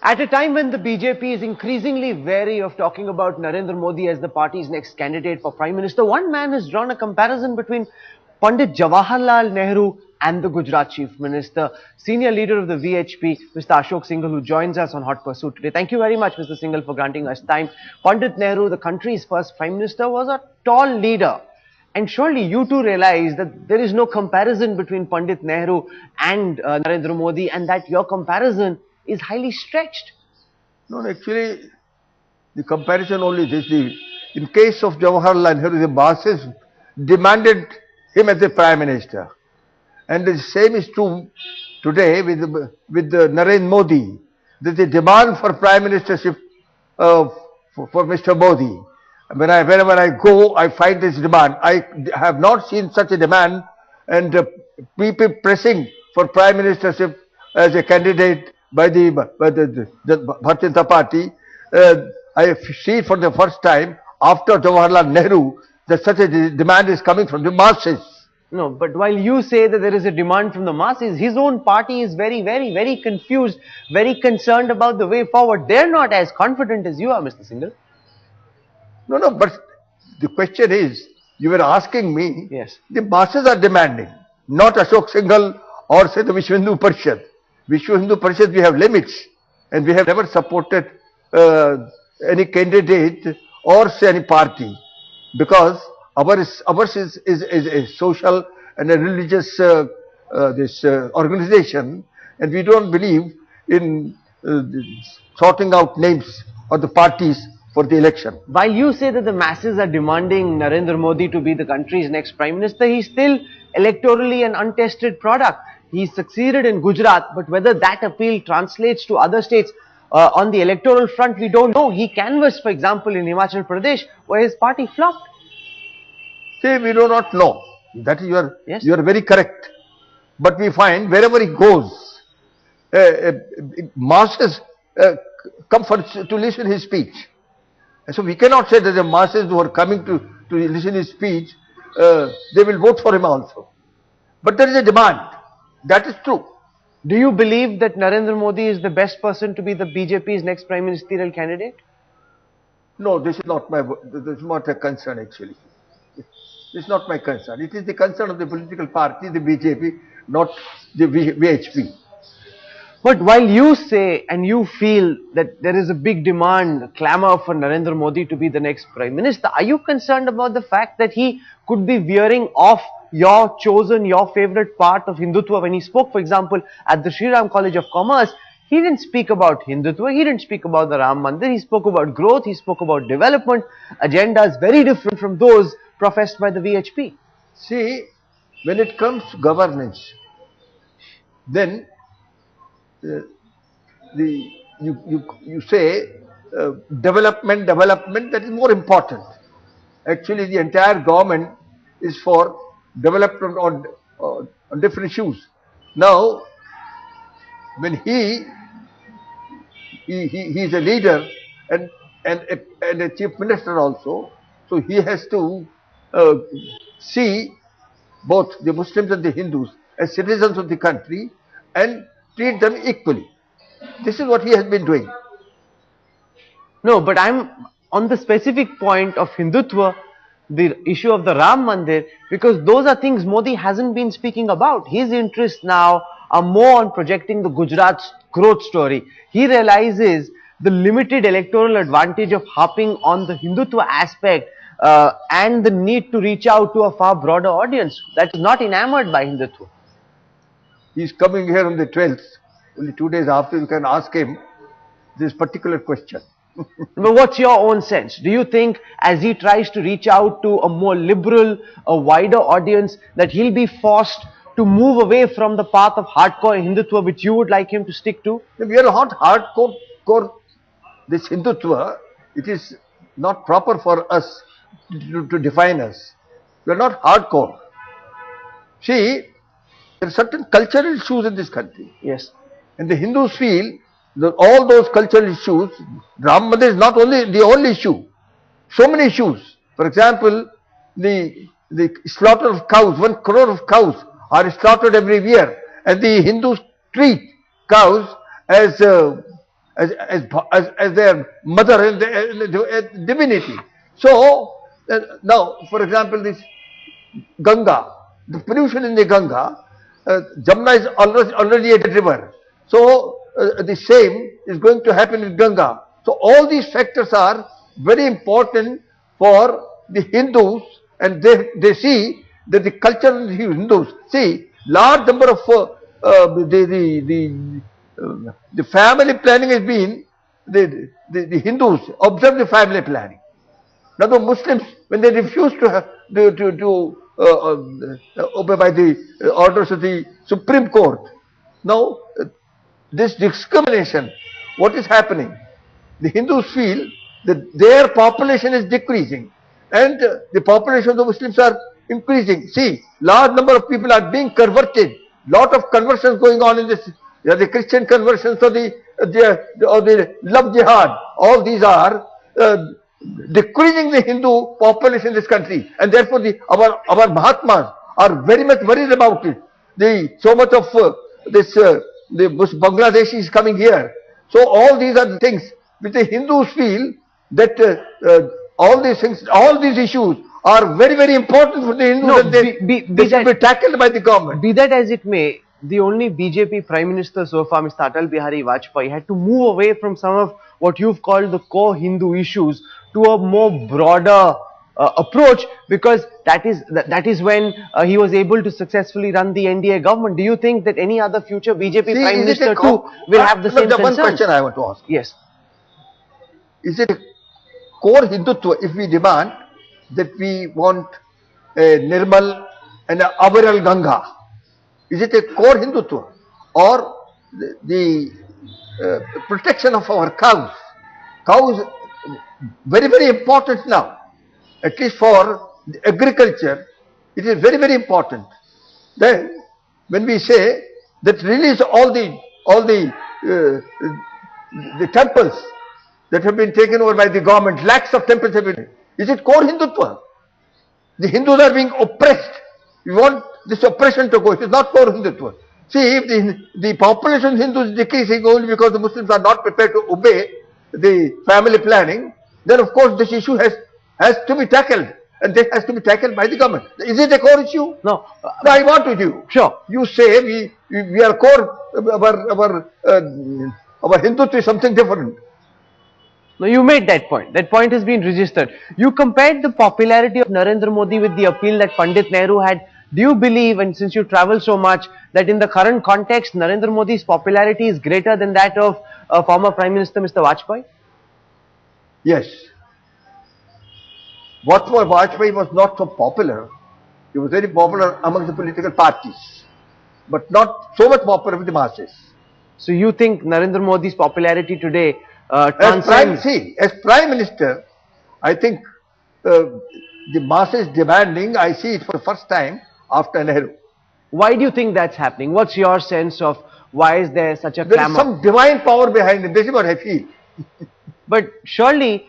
At a time when the BJP is increasingly wary of talking about Narendra Modi as the party's next candidate for Prime Minister, one man has drawn a comparison between Pandit Jawaharlal Nehru and the Gujarat Chief Minister, senior leader of the VHP, Mr. Ashok Singhal, who joins us on Hot Pursuit today. Thank you very much, Mr. Singhal, for granting us time. Pandit Nehru, the country's first Prime Minister, was a tall leader. And surely you too realize that there is no comparison between Pandit Nehru and Narendra Modi, and that your comparison is highly stretched. No, actually, the comparison only this. In case of Jawaharlal Nehru, the masses demanded him as the Prime Minister. And the same is true today with Narendra Modi. There is a demand for Prime Ministership for Mr. Modi. Wherever I go, I find this demand. I have not seen such a demand, and people pressing for Prime Ministership as a candidate by the Bharatiya Janata Party. I see for the first time after Jawaharlal Nehru that such a demand is coming from the masses. No, but while you say that there is a demand from the masses, his own party is very confused, very concerned about the way forward. They're not as confident as you are, Mr. Singhal. No, but the question is, you were asking me, yes, the masses are demanding, not Ashok Singhal or say the Vishwa Hindu Parishad. Vishwa Hindu Parishad, we have limits, and we have never supported any candidate or say any party, because ours is a social and a religious organization, and we don't believe in sorting out names of the parties for the election. While you say that the masses are demanding Narendra Modi to be the country's next Prime Minister, he's still electorally an untested product. He succeeded in Gujarat, but whether that appeal translates to other states on the electoral front, we don't know. He canvassed, for example, in Himachal Pradesh, where his party flopped. See, we do not know. That is yes, you are very correct. But we find wherever he goes, masses come to listen his speech. And so we cannot say that the masses who are coming to listen his speech, they will vote for him also. But there is a demand. That is true. Do you believe that Narendra Modi is the best person to be the BJP's next Prime Ministerial candidate? No, this is not a concern actually. This is not my concern. It is the concern of the political party, the BJP, not the VHP. But while you say and you feel that there is a big demand, clamour for Narendra Modi to be the next Prime Minister, are you concerned about the fact that he could be veering off your favourite part of Hindutva? When he spoke, for example, at the Sri Ram College of Commerce, he didn't speak about Hindutva, he didn't speak about the Ram Mandir, he spoke about growth, he spoke about development, agendas very different from those professed by the VHP. See, when it comes to governance, then you say development, that is more important. Actually, the entire government is for development on different issues. Now, when he is a leader and a chief minister also, so he has to see both the Muslims and the Hindus as citizens of the country and treat them equally. This is what he has been doing. No, but I'm on the specific point of Hindutva, the issue of the Ram Mandir, because those are things Modi hasn't been speaking about. His interests now are more on projecting the Gujarat growth story. He realizes the limited electoral advantage of harping on the Hindutva aspect and the need to reach out to a far broader audience that is not enamored by Hindutva. He is coming here on the 12th. Only 2 days after, you can ask him this particular question. But what's your own sense? Do you think as he tries to reach out to a more liberal, a wider audience, that he'll be forced to move away from the path of hardcore Hindutva which you would like him to stick to? We are not hardcore this Hindutva. It is not proper for us to define us. We are not hardcore. See, there are certain cultural issues in this country. Yes. And the Hindus feel that all those cultural issues, Ram Mandir is not only the only issue. So many issues. For example, the slaughter of cows, 1 crore of cows are slaughtered every year, and the Hindus treat cows as as their mother and divinity. So now, for example, this Ganga, the pollution in the Ganga, Jamuna is already a river. So the same is going to happen in Ganga. So all these factors are very important for the Hindus, and they see that the culture of the Hindus, see, large number of the family planning has been, the Hindus observe the family planning. Now the Muslims, when they refuse to obey by the orders of the Supreme Court, now this discrimination, what is happening? The Hindus feel that their population is decreasing and the population of the Muslims are increasing. See, large number of people are being converted. Lot of conversions going on in this. The Christian conversions or the love jihad. All these are decreasing the Hindu population in this country, and therefore our Mahatmas are very much worried about it. So much of the Bangladeshi is coming here. So all these are the things which the Hindus feel that all these things, all these issues are very, very important for the Hindus, No, and they should be tackled by the government. Be that as it may, the only BJP Prime Minister so far, Mr. Atal Bihari Vajpayee, had to move away from some of what you've called the core Hindu issues to a more broader approach, because that is when he was able to successfully run the NDA government. Do you think that any other future BJP Prime Minister too will have the same concern? One question I want to ask. Yes. Is it core Hindutva if we demand that we want a Nirmal and a Aviral Ganga? Is it a core Hindutva, or the protection of our cows? Cows very, very important now, at least for the agriculture. It is very, very important. Then when we say that release all the temples that have been taken over by the government, lakhs of temples have been, is it core Hindutva? The Hindus are being oppressed. We want this oppression to go. It is not core Hindutva. See, if the population of Hindus is decreasing only because the Muslims are not prepared to obey the family planning, then of course this issue has to be tackled, and this has to be tackled by the government. Is it a core issue? No. I want with you. Sure. You say we are core, our Hindutva is something different. No, you made that point. That point has been registered. You compared the popularity of Narendra Modi with the appeal that Pandit Nehru had. Do you believe, and since you travel so much, that in the current context, Narendra Modi's popularity is greater than that of former Prime Minister Mr. Vajpayee? Yes. What for Vajpayee was not so popular. He was very popular among the political parties, but not so much popular with the masses. So you think Narendra Modi's popularity today as Prime Minister, I think the masses demanding, I see it for the first time after Nehru. Why do you think that's happening? What's your sense of why is there such a There clamor? is some divine power behind it. This is what I feel. But surely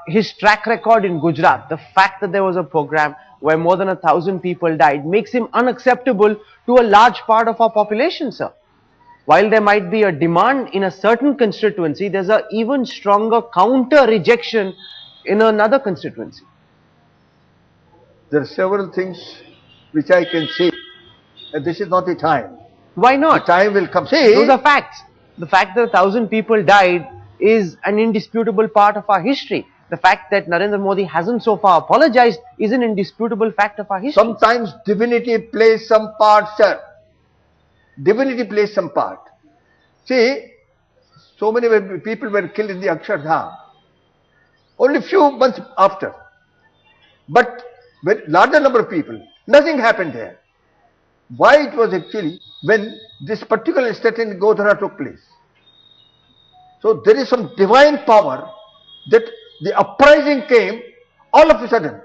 his track record in Gujarat, the fact that there was a program where more than 1,000 people died, makes him unacceptable to a large part of our population, sir. While there might be a demand in a certain constituency, there's an even stronger counter rejection in another constituency. There are several things which I can say, and this is not the time. Why not? The time will come. See, those are facts. The fact that 1,000 people died is an indisputable part of our history. The fact that Narendra Modi hasn't so far apologized is an indisputable fact of our history. Sometimes divinity plays some part, sir. Divinity plays some part. See, so many people were killed in the Akshardham. Only few months after. But with larger number of people, nothing happened there. Why it was actually when this particular incident in Godhara took place. So there is some divine power that the uprising came all of a sudden.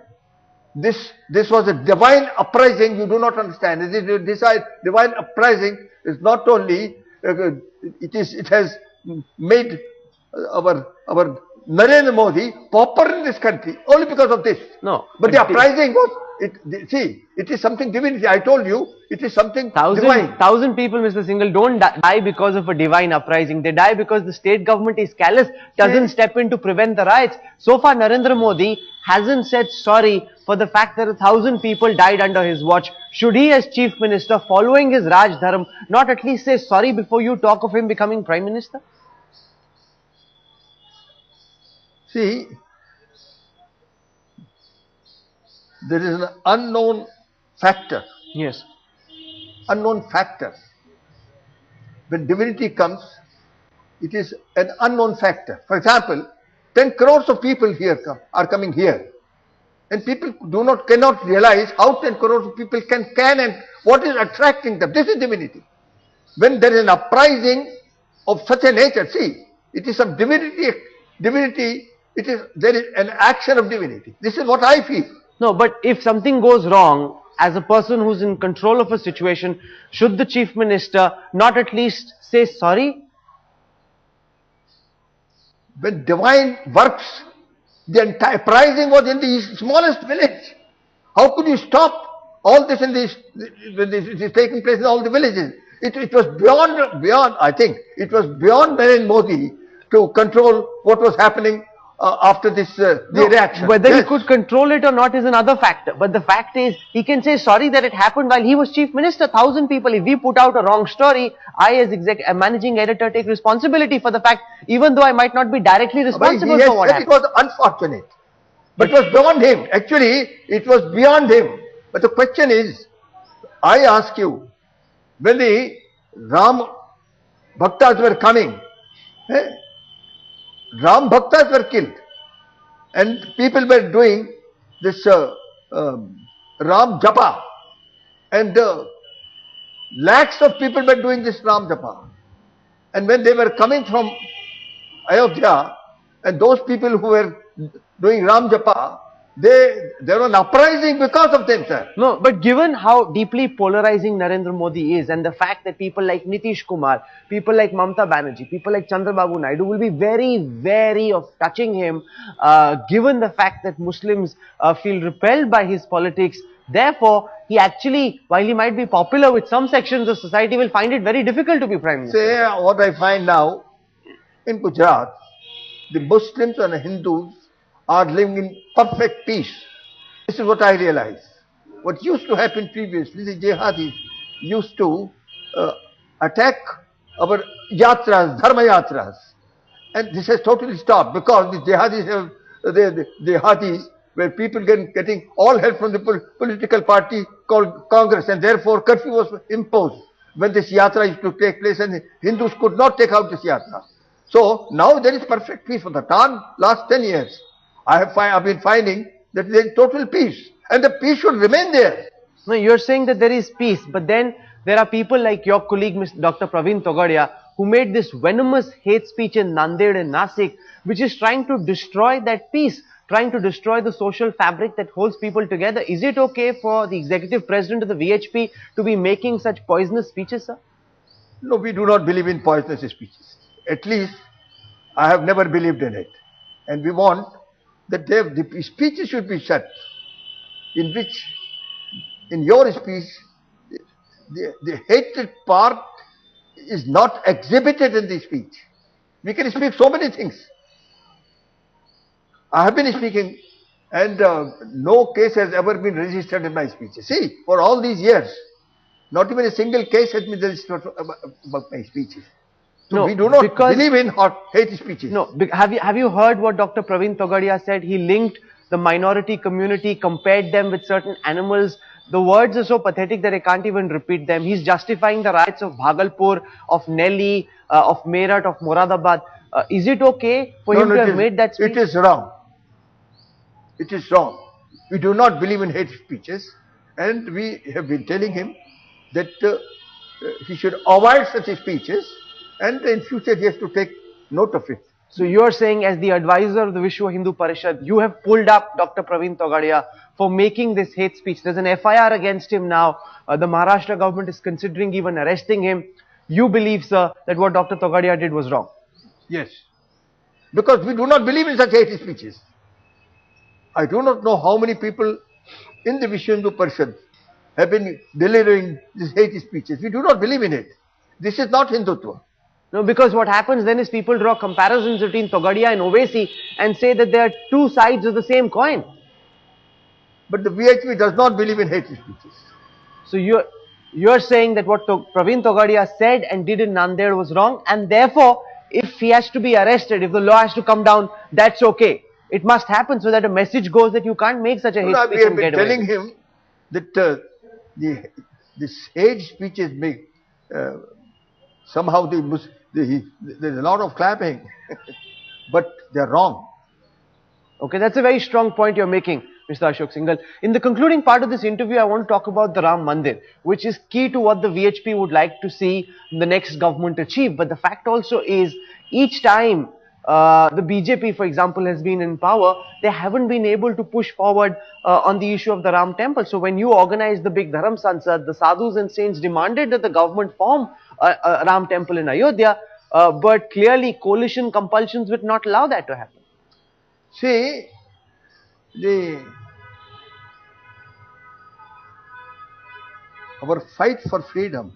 This was a divine uprising. You do not understand. This divine uprising is not only it has made our Narendra Modi popular in this country only because of this. No. But the uprising was, it is something divinity. I told you, it is something divine. Thousand people, Mr. Singhal, don't die because of a divine uprising. They die because the state government is callous, doesn't step in to prevent the riots. So far, Narendra Modi hasn't said sorry for the fact that 1,000 people died under his watch. Should he, as chief minister, following his Raj Dharm, not at least say sorry before you talk of him becoming prime minister? See, there is an unknown factor. Yes. Unknown factor. When divinity comes, it is an unknown factor. For example, 10 crores of people here are coming here. And people cannot realize how 10 crores of people can and what is attracting them. This is divinity. When there is an uprising of such a nature, see, it is some divinity, there is an action of divinity. This is what I feel. No, but if something goes wrong, as a person who's in control of a situation, should the chief minister not at least say sorry? When divine works, the entire uprising was in the smallest village. How could you stop all this when it is taking place in all the villages? It was beyond, I think, it was beyond Narendra Modi to control what was happening after this the reaction. Whether he could control it or not is another factor. But the fact is, he can say sorry that it happened while he was chief minister. 1,000 people, if we put out a wrong story, I as managing editor take responsibility for the fact, even though I might not be directly responsible for what happened. It was unfortunate. But it was beyond him. Actually, it was beyond him. But the question is, I ask you, when the Ram Bhaktas were coming, Ram Bhaktas were killed and people were doing this Ram Japa and lakhs of people were doing this Ram Japa, and when they were coming from Ayodhya and those people who were doing Ram Japa, there was an uprising because of them, sir. No, but given how deeply polarizing Narendra Modi is and the fact that people like Nitish Kumar, people like Mamata Banerjee, people like Chandrababu Naidu will be very wary of touching him, given the fact that Muslims feel repelled by his politics. Therefore, he actually, while he might be popular with some sections of society, will find it very difficult to be prime minister. Say what I find now in Gujarat, the Muslims and the Hindus are living in perfect peace. This is what I realize. What used to happen previously, the jihadis used to attack our yatras, dharma yatras. And this has totally stopped because the jihadis have, the jihadis, where people getting all help from the political party called Congress, and therefore curfew was imposed when this yatra used to take place, and the Hindus could not take out this yatra. So now there is perfect peace for the last 10 years. I've been finding that there is total peace, and the peace should remain there. No, you're saying that there is peace, but then there are people like your colleague, Dr. Praveen Togadia, who made this venomous hate speech in Nanded and Nasik, which is trying to destroy that peace, trying to destroy the social fabric that holds people together. Is it okay for the executive president of the VHP to be making such poisonous speeches, sir? No, we do not believe in poisonous speeches. At least, I have never believed in it. And we want that the speeches should be shut, in which, in your speech, the hatred part is not exhibited in the speech. We can speak so many things. I have been speaking, and no case has ever been registered in my speeches. See, for all these years, not even a single case has been registered about my speeches. So no, we do not believe in hate speeches. No, have you heard what Dr. Praveen Togadia said? He linked the minority community, compared them with certain animals. The words are so pathetic that I can't even repeat them. He's justifying the riots of Bhagalpur, of Nelly, of Meerut, of Moradabad. Is it okay for him to have made that speech? It is wrong. It is wrong. We do not believe in hate speeches, and we have been telling him that he should avoid such speeches, and in future he has to take note of it. So you are saying, as the advisor of the Vishwa Hindu Parishad, you have pulled up Dr. Praveen Togadia for making this hate speech. There's an FIR against him now. The Maharashtra government is considering even arresting him. You believe, sir, that what Dr. Togadia did was wrong? Yes. because we do not believe in such hate speeches. I do not know how many people in the Vishwa Hindu Parishad have been delivering these hate speeches. We do not believe in it. This is not Hindutva. No, because what happens then is people draw comparisons between Togadia and Owaisi and say that they are two sides of the same coin. But the VHP does not believe in hate speeches. So you're saying that what Praveen Togadia said and did in Nanded was wrong, and therefore if he has to be arrested, if the law has to come down, that's okay. It must happen so that a message goes that you can't make such a hate speech and get away. We have been telling him that this hate speeches make somehow there's a lot of clapping, but they're wrong. Okay, that's a very strong point you're making, Mr. Ashok Singhal. In the concluding part of this interview, I want to talk about the Ram Mandir, which is key to what the VHP would like to see the next government achieve. But the fact also is, each time the BJP, for example, has been in power, they haven't been able to push forward on the issue of the Ram temple. So when you organized the big Dharam Sansad, the sadhus and saints demanded that the government form a Ram temple in Ayodhya, but clearly coalition compulsions would not allow that to happen. See, our fight for freedom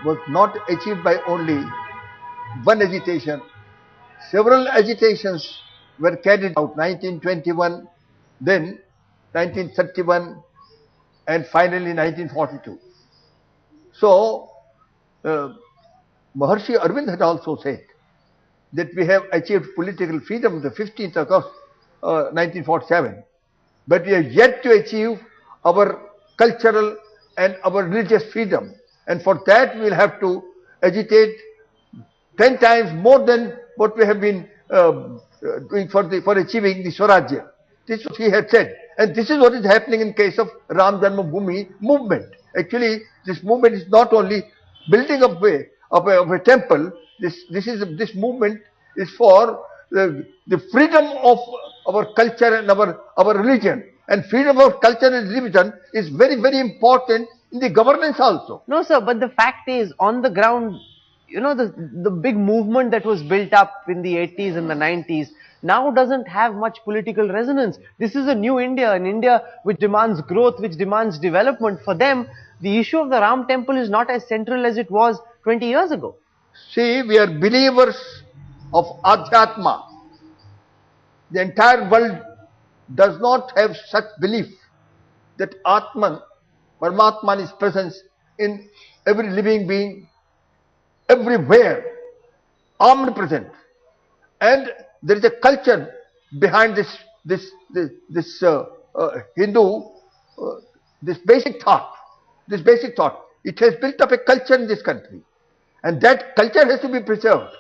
was not achieved by only one agitation. Several agitations were carried out, 1921, then 1931, and finally 1942. So, Maharshi Arvind had also said that we have achieved political freedom on the 15th of August 1947, but we have yet to achieve our cultural and our religious freedom, and for that we will have to agitate 10 times more than what we have been doing for achieving the Swarajya. This is what he had said, and this is what is happening in case of Ram Janmabhoomi movement. Actually, this movement is not only building of a temple. This movement is for the freedom of our culture and our religion. And freedom of culture and religion is very, very important in the governance also. No, sir, but the fact is, on the ground, you know, the big movement that was built up in the 80s and the 90s now doesn't have much political resonance. This is a new India, an India which demands growth, which demands development. For them, the issue of the Ram temple is not as central as it was 20 years ago. See, we are believers of Adhyatma. The entire world does not have such belief that Atman, Paramatman is present in every living being, everywhere, omnipresent. And there is a culture behind this Hindu, this basic thought. It has built up a culture in this country, and that culture has to be preserved.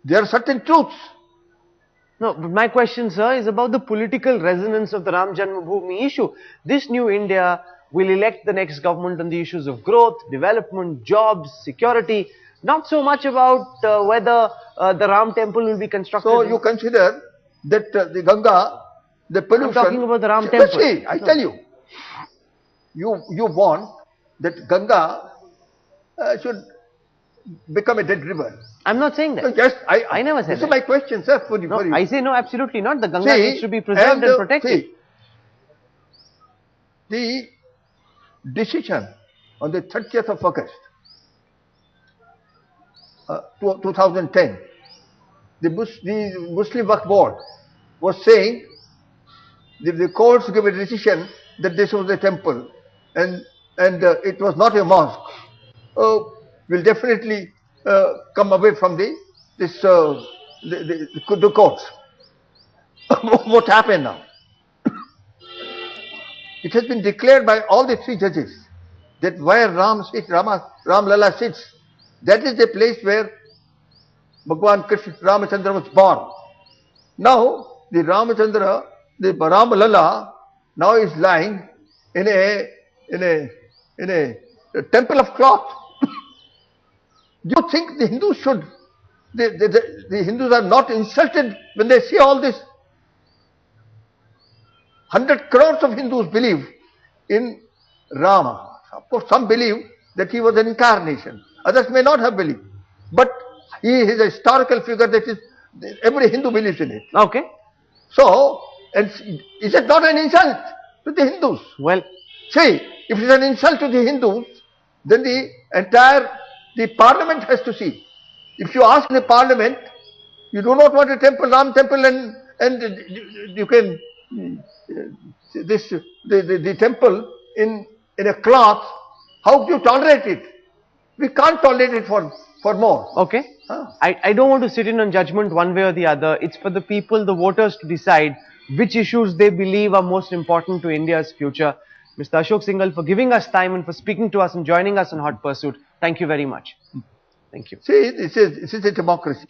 There are certain truths. No, but my question, sir, is about the political resonance of the Ram Janmabhoomi issue. This new India will elect the next government on the issues of growth, development, jobs, security, not so much about whether the Ram temple will be constructed. So you consider that the Ganga, the pollution... I'm talking about the Ram temple. See, I tell you, you want that Ganga should become a dead river. I'm not saying that. So just, I never said that. This is my question, sir, for you. No, I say no, absolutely not. The Ganga needs to be preserved and protected. See, the decision on the 30th of August 2010, the Muslim Waqf Board was saying the courts gave a decision that this was a temple and it was not a mosque. Will definitely come away from the courts. What happened now? It has been declared by all the three judges that where Ram Lala sits, that is the place where Bhagwan Krishna Ramachandra was born. Now the Ramachandra, the Ram Lala, now is lying in a temple of cloth. Do you think the Hindus should, the Hindus are not insulted when they see all this? 100 crores of Hindus believe in Rama. Of course, some believe that he was an incarnation. Others may not have believed. But he is a historical figure that is Every Hindu believes in it. Okay. So, and is it not an insult to the Hindus? Well, See, if it is an insult to the Hindus, then the parliament has to see. If you ask the parliament, you do not want a temple, Ram temple, and you can the temple in a cloth. How do you tolerate it? We can't tolerate it for more. okay. I don't want to sit in on judgment one way or the other. It's for the people, the voters, to decide which issues they believe are most important to India's future. Mr. Ashok Singhal, for giving us time and for speaking to us and joining us on Hot Pursuit. Thank you very much. Thank you. See, this is a democracy.